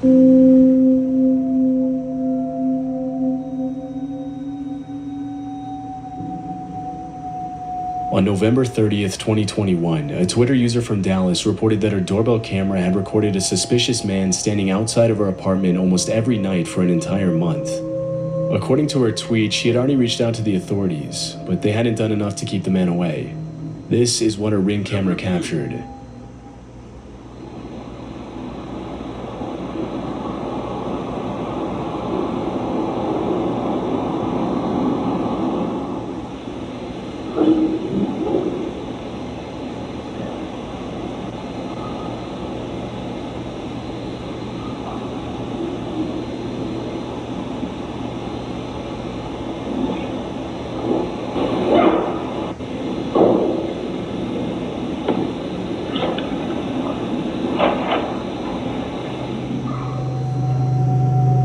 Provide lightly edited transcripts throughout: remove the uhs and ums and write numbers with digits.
On November 30th, 2021, a Twitter user from Dallas reported that her doorbell camera had recorded a suspicious man standing outside of her apartment almost every night for an entire month. According to her tweet, she had already reached out to the authorities, but they hadn't done enough to keep the man away. This is what her Ring camera captured.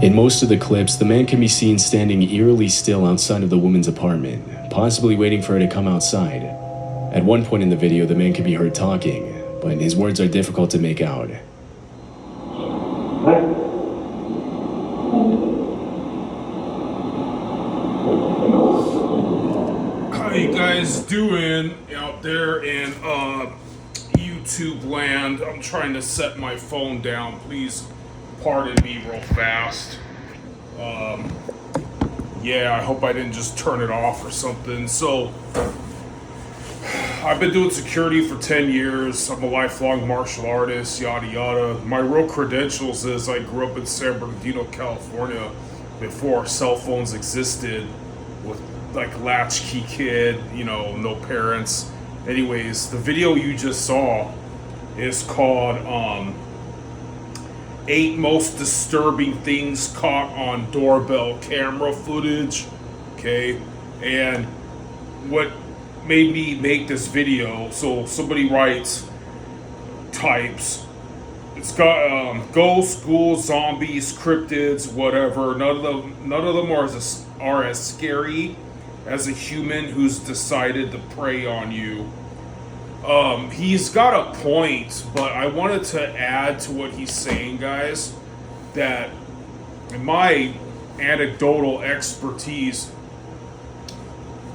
In most of the clips, the man can be seen standing eerily still outside of the woman's apartment, possibly waiting for her to come outside. At one point in the video, the man can be heard talking, but his words are difficult to make out. How you guys doing out there in YouTube land? I'm trying to set my phone down. Please pardon me real fast. Yeah, I hope I didn't just turn it off or something. So, I've been doing security for 10 years. I'm a lifelong martial artist, yada yada. My real credentials is I grew up in San Bernardino, California before cell phones existed, with like latchkey kid, you know, no parents. Anyways, the video you just saw is called 8 most disturbing things caught on doorbell camera footage. Okay, and what made me make this video, so somebody types, it's got ghosts, ghouls, zombies, cryptids, whatever. None of them are as scary as a human who's decided to prey on you. He's got a point, but I wanted to add to what he's saying, guys, that in my anecdotal expertise,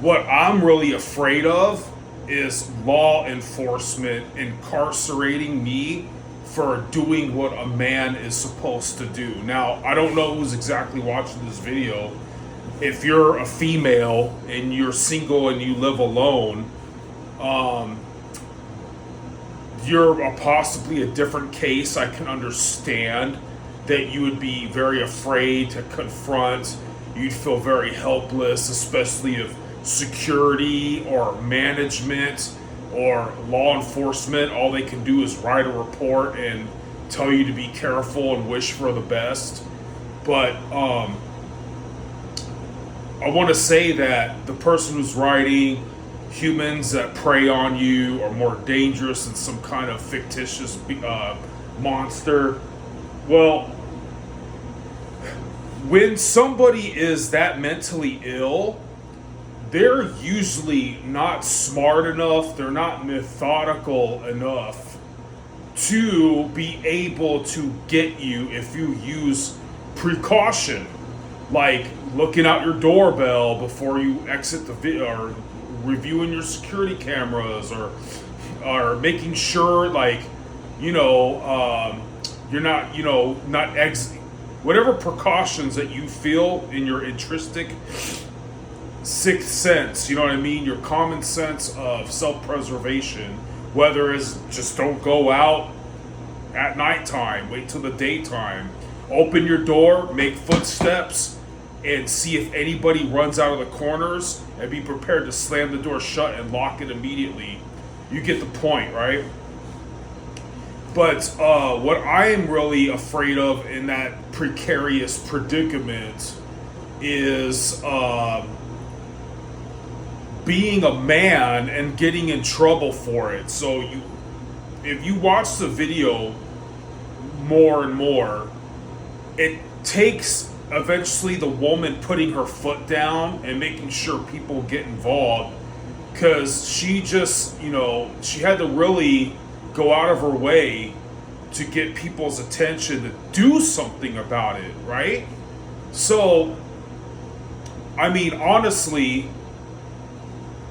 what I'm really afraid of is law enforcement incarcerating me for doing what a man is supposed to do. Now, I don't know who's exactly watching this video. If you're a female and you're single and you live alone, you're possibly a different case. I can understand that you would be very afraid to confront. You'd feel very helpless, especially if security or management or law enforcement, all they can do is write a report and tell you to be careful and wish for the best. But I want to say that the person who's writing humans that prey on you are more dangerous than some kind of fictitious monster. Well, when somebody is that mentally ill, they're usually not smart enough, they're not methodical enough to be able to get you if you use precaution, like looking out your doorbell before you exit the video, or reviewing your security cameras, or making sure, like, you know, you're not, you know, not whatever precautions that you feel in your intrinsic sixth sense, you know what I mean, your common sense of self-preservation, whether it's just don't go out at nighttime, wait till the daytime, open your door, make footsteps, and see if anybody runs out of the corners, and be prepared to slam the door shut and lock it immediately. You get the point, right? But what I am really afraid of in that precarious predicament is being a man and getting in trouble for it. So if you watch the video more and more, it takes eventually the woman putting her foot down and making sure people get involved, because she just, you know, she had to really go out of her way to get people's attention to do something about it, right? So, I mean, honestly,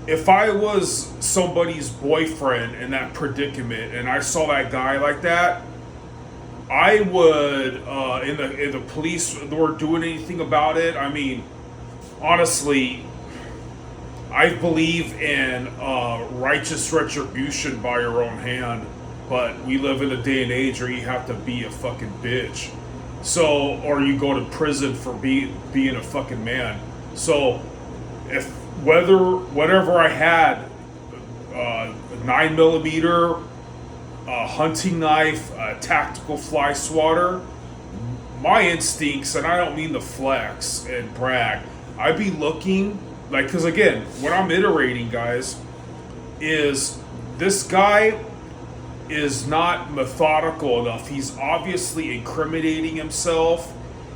if I was somebody's boyfriend in that predicament and I saw that guy like that, I would, in the police weren't doing anything about it. I mean, honestly, I believe in righteous retribution by your own hand, but we live in a day and age where you have to be a fucking bitch. So, or you go to prison for being a fucking man. So, if whatever I had, 9mm, a hunting knife, a tactical fly swatter, my instincts, and I don't mean to flex and brag, I'd be looking, like, because again, what I'm iterating, guys, is this guy is not methodical enough. He's obviously incriminating himself.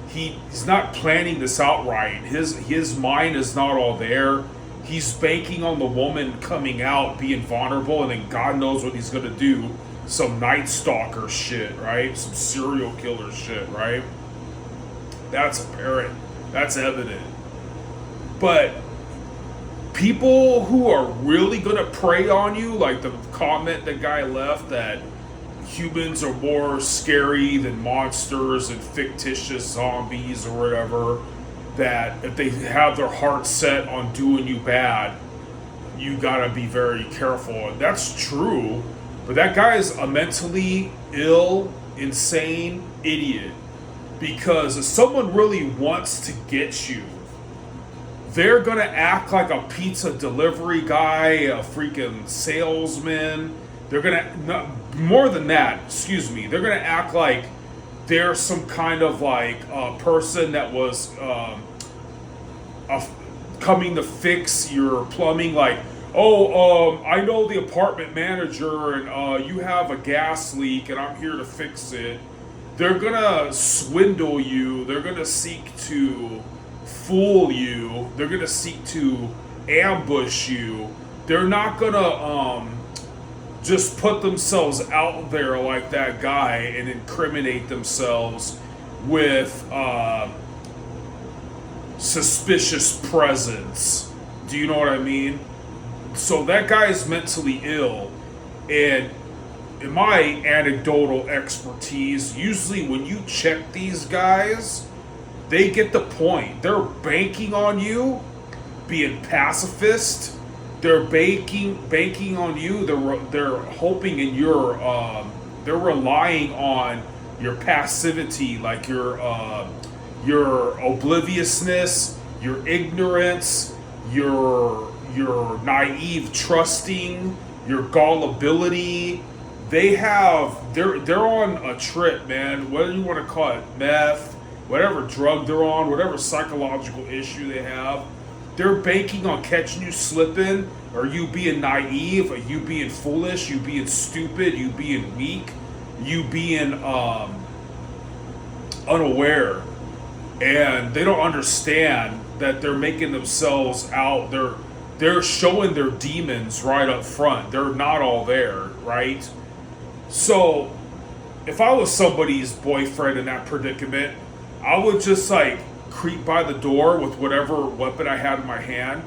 He's not planning this out right. His mind is not all there. He's banking on the woman coming out, being vulnerable, and then God knows what he's gonna do. Some Night Stalker shit, right? Some serial killer shit, right? That's apparent. That's evident. But people who are really gonna prey on you, like the comment the guy left that humans are more scary than monsters and fictitious zombies or whatever, that if they have their heart set on doing you bad, you gotta be very careful. And that's true, but that guy is a mentally ill, insane idiot. Because if someone really wants to get you, they're gonna act like a pizza delivery guy, a freaking salesman. They're gonna, more than that, excuse me, they're gonna act like they're some kind of like person that was coming to fix your plumbing. Like, I know the apartment manager and you have a gas leak and I'm here to fix it. They're gonna swindle you. They're gonna seek to fool you. They're gonna seek to ambush you. They're not gonna just put themselves out there like that guy and incriminate themselves with suspicious presence. Do you know what I mean? So that guy is mentally ill, and in my anecdotal expertise, usually when you check these guys, they get the point. They're banking on you being pacifist. They're banking on you. They're hoping in your. They're relying on your passivity, like your obliviousness, your ignorance, your naive trusting, your gullibility. They're on a trip, man. Whatever you want to call it, meth, whatever drug they're on, whatever psychological issue they have. They're banking on catching you slipping, or you being naive, or you being foolish, you being stupid, you being weak, you being unaware. And they don't understand that they're making themselves out. They're showing their demons right up front. They're not all there, right? So, if I was somebody's boyfriend in that predicament, I would just like creep by the door with whatever weapon I had in my hand,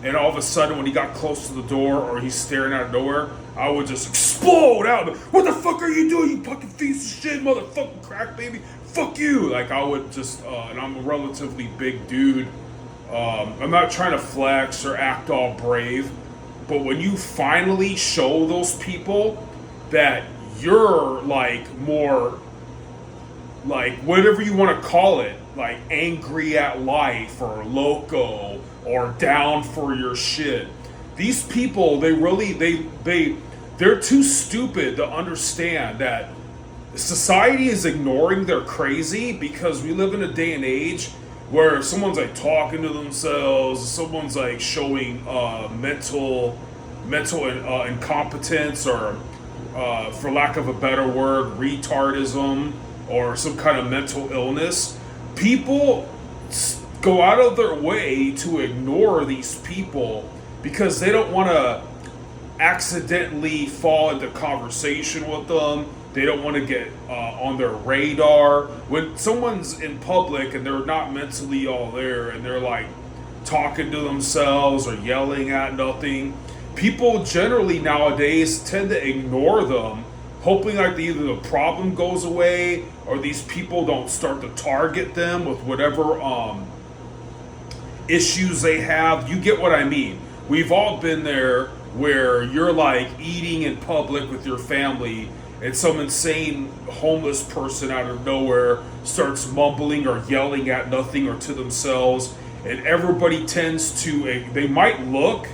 and all of a sudden when he got close to the door or he's staring out of nowhere, I would just explode out. What the fuck are you doing, you fucking piece of shit, motherfucking crack baby? Fuck you! Like, I would just, and I'm a relatively big dude. I'm not trying to flex or act all brave, but when you finally show those people that you're like more, like whatever you want to call it, like angry at life or loco or down for your shit. These people, they're too stupid to understand that society is ignoring their crazy, because we live in a day and age where someone's like talking to themselves, someone's like showing mental incompetence, or for lack of a better word, retardism, or some kind of mental illness. People go out of their way to ignore these people because they don't want to accidentally fall into conversation with them, They don't want to get on their radar. When someone's in public and they're not mentally all there and they're like talking to themselves or yelling at nothing, people generally nowadays tend to ignore them, hoping like either the problem goes away or these people don't start to target them with whatever issues they have. You get what I mean? We've all been there where you're like eating in public with your family and some insane homeless person out of nowhere starts mumbling or yelling at nothing or to themselves, and everybody tends to, they might look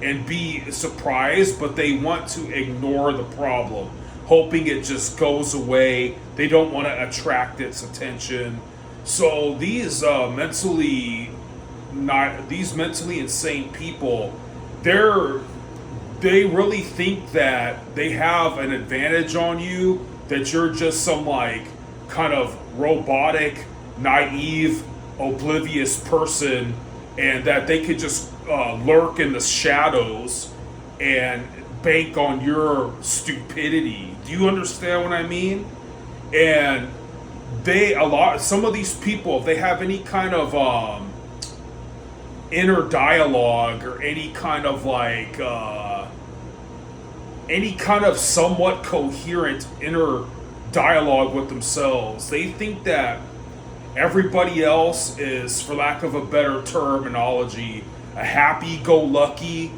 and be surprised, but they want to ignore the problem, hoping it just goes away. They don't want to attract its attention. So these mentally insane people, they really think that they have an advantage on you, that you're just some like kind of robotic, naive, oblivious person, and that they could just lurk in the shadows and bank on your stupidity. Do you understand what I mean? And some of these people, if they have any kind of inner dialogue or any kind of like any kind of somewhat coherent inner dialogue with themselves, they think that everybody else is, for lack of a better terminology, a happy-go-lucky,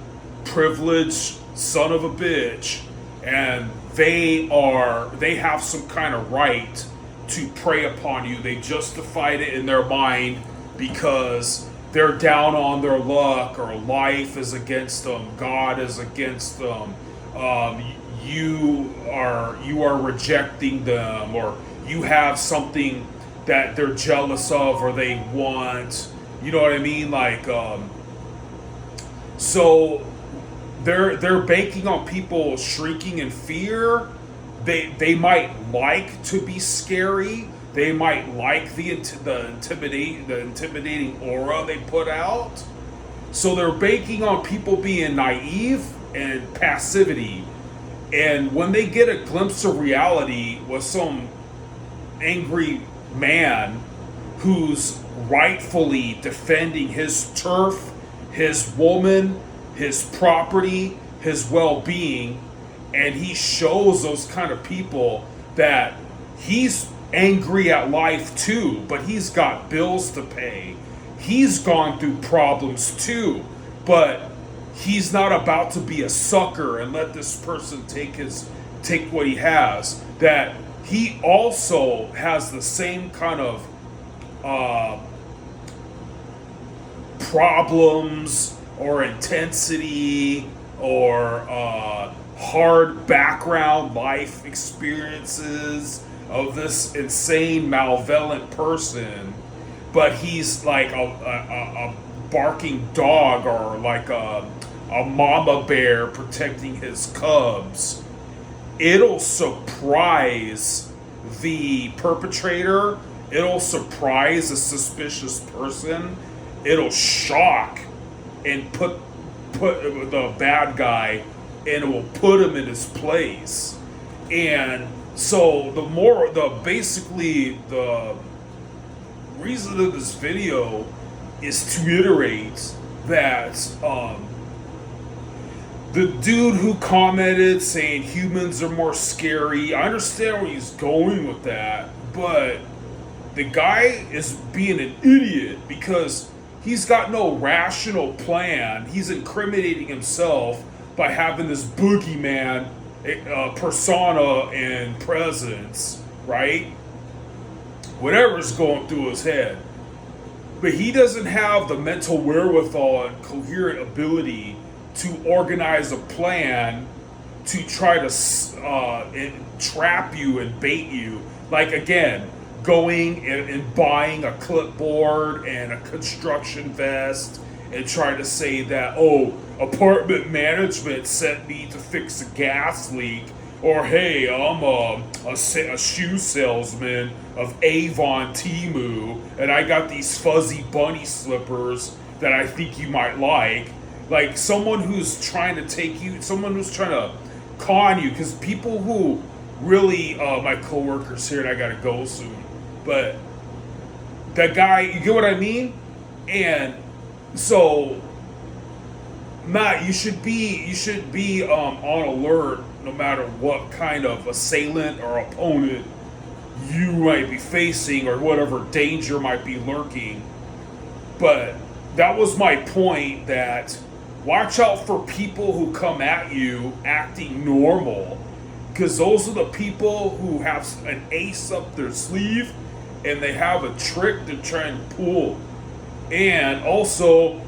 privileged son of a bitch, and they have some kind of right to prey upon you. They justified it in their mind because they're down on their luck, or life is against them, God is against them, you are rejecting them, or you have something that they're jealous of or they want. You know what I mean? Like, so they're banking on people shrinking in fear. They might like to be scary. They might like the intimidating aura they put out. So they're banking on people being naive and passivity. And when they get a glimpse of reality with some angry man who's rightfully defending his turf, his woman, his property, his well-being, and he shows those kind of people that he's angry at life too, but he's got bills to pay. He's gone through problems too, but he's not about to be a sucker and let this person take what he has. That he also has the same kind of problems or intensity or hard background life experiences of this insane malevolent person, but he's like a barking dog, or like a mama bear protecting his cubs. It'll surprise the perpetrator. It'll surprise a suspicious person. It'll shock and put the bad guy, and it will put him in his place. And so the reason of this video is to iterate that the dude who commented saying humans are more scary, I understand where he's going with that, but the guy is being an idiot because he's got no rational plan. He's incriminating himself by having this boogeyman persona and presence, right? Whatever's going through his head. But he doesn't have the mental wherewithal and coherent ability to organize a plan to try to trap you and bait you. Like, again, going and buying a clipboard and a construction vest and try to say that, oh, apartment management sent me to fix a gas leak, or hey, I'm a shoe salesman of Avon Temu, and I got these fuzzy bunny slippers that I think you might like. Like, someone who's trying to con you, because people who really, my coworker's here and I gotta go soon. But that guy, you get what I mean? And so, Matt, you should be on alert no matter what kind of assailant or opponent you might be facing or whatever danger might be lurking. But that was my point, that watch out for people who come at you acting normal, because those are the people who have an ace up their sleeve and they have a trick to try and pull. And also,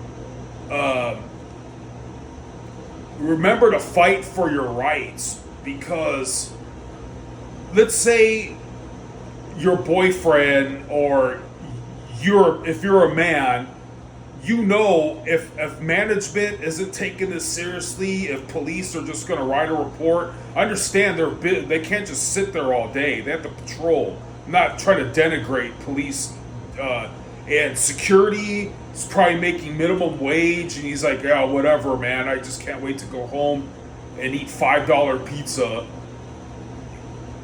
remember to fight for your rights, because let's say your boyfriend or if you're a man, you know, if management isn't taking this seriously, if police are just going to write a report, I understand they can't just sit there all day. They have to patrol. I'm not trying to denigrate police, and security is probably making minimum wage, and he's like, yeah, whatever, man. I just can't wait to go home and eat $5 pizza.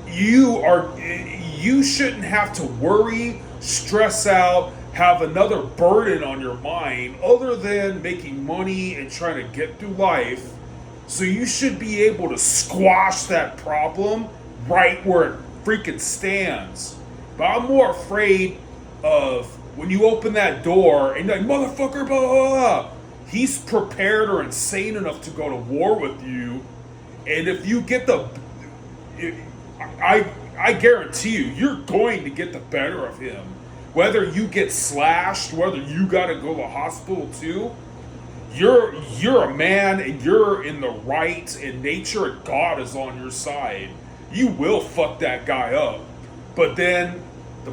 You shouldn't have to worry, stress out, have another burden on your mind other than making money and trying to get through life. So you should be able to squash that problem right where it freaking stands. But I'm more afraid of when you open that door and you're like, motherfucker, blah, blah, blah. He's prepared or insane enough to go to war with you. And if you get I guarantee you're going to get the better of him. Whether you get slashed, whether you gotta go to the hospital too, you're a man and you're in the right, and nature and God is on your side. You will fuck that guy up. But then the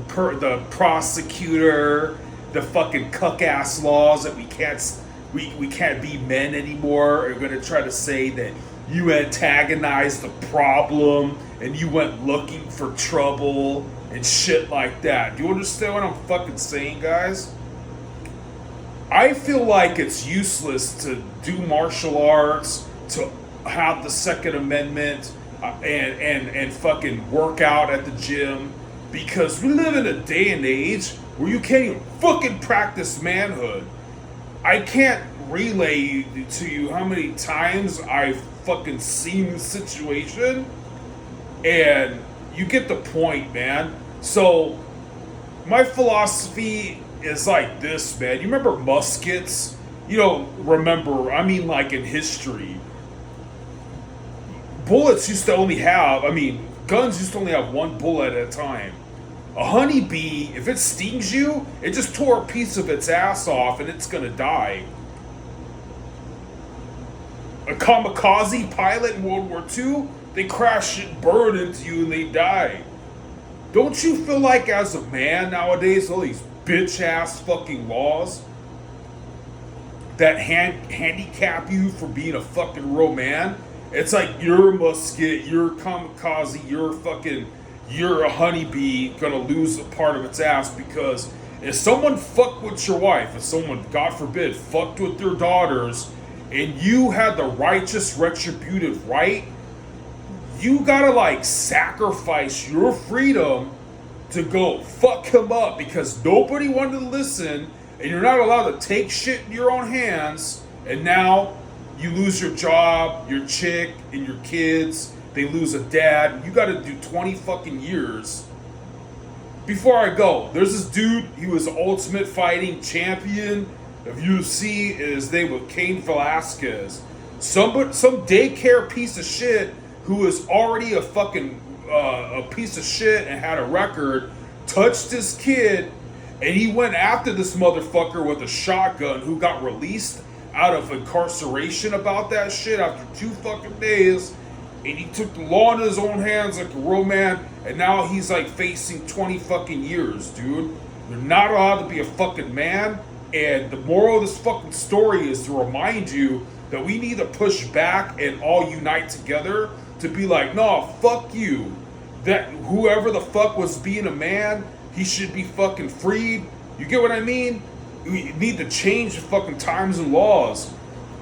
prosecutor, the fucking cuck ass laws that we can't be men anymore, are gonna try to say that you antagonized the problem and you went looking for trouble and shit like that. Do you understand what I'm fucking saying, guys? I feel like it's useless to do martial arts, to have the Second Amendment, and fucking work out at the gym, because we live in a day and age where you can't even fucking practice manhood. I can't relay to you how many times I've fucking seen this situation, and you get the point, man. So my philosophy is like this, man. You remember muskets? You don't remember, I mean, like in history, bullets used to only have, guns used to only have one bullet at a time. A honeybee, if it stings you, it just tore a piece of its ass off and it's gonna die. A kamikaze pilot in World War II, they crash and burn into you and they die. Don't you feel like as a man nowadays, all these bitch ass fucking laws that handicap you for being a fucking real man? It's like you're a musket, you're a kamikaze, you're a honeybee gonna lose a part of its ass, because if someone fucked with your wife, if someone, God forbid, fucked with your daughters, and you had the righteous retributive right, you gotta like sacrifice your freedom to go fuck him up, because nobody wanted to listen, and you're not allowed to take shit in your own hands, and now you lose your job, your chick, and your kids, they lose a dad. You gotta do 20 fucking years. Before I go, there's this dude, he was the Ultimate Fighting Champion of UFC, his name was Cain Velasquez. Some daycare piece of shit who is already a fucking a piece of shit and had a record, touched this kid, and he went after this motherfucker with a shotgun, who got released out of incarceration about that shit after 2 fucking days, and he took the law in his own hands like a real man, and now he's like facing 20 fucking years, dude. You're not allowed to be a fucking man, and the moral of this fucking story is to remind you that we need to push back and all unite together to be like, no, fuck you. That whoever the fuck was being a man, he should be fucking freed. You get what I mean? We need to change the fucking times and laws.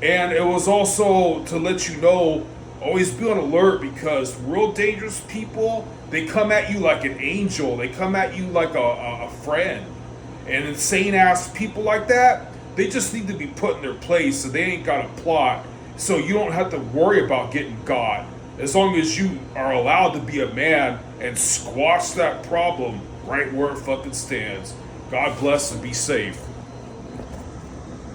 And it was also to let you know, Always be on alert, because real dangerous people, they come at you like an angel. They come at you like a friend. And insane ass people like that, they just need to be put in their place, so they ain't got a plot. So you don't have to worry about getting got. As long as you are allowed to be a man and squash that problem right where it fucking stands. God bless and be safe.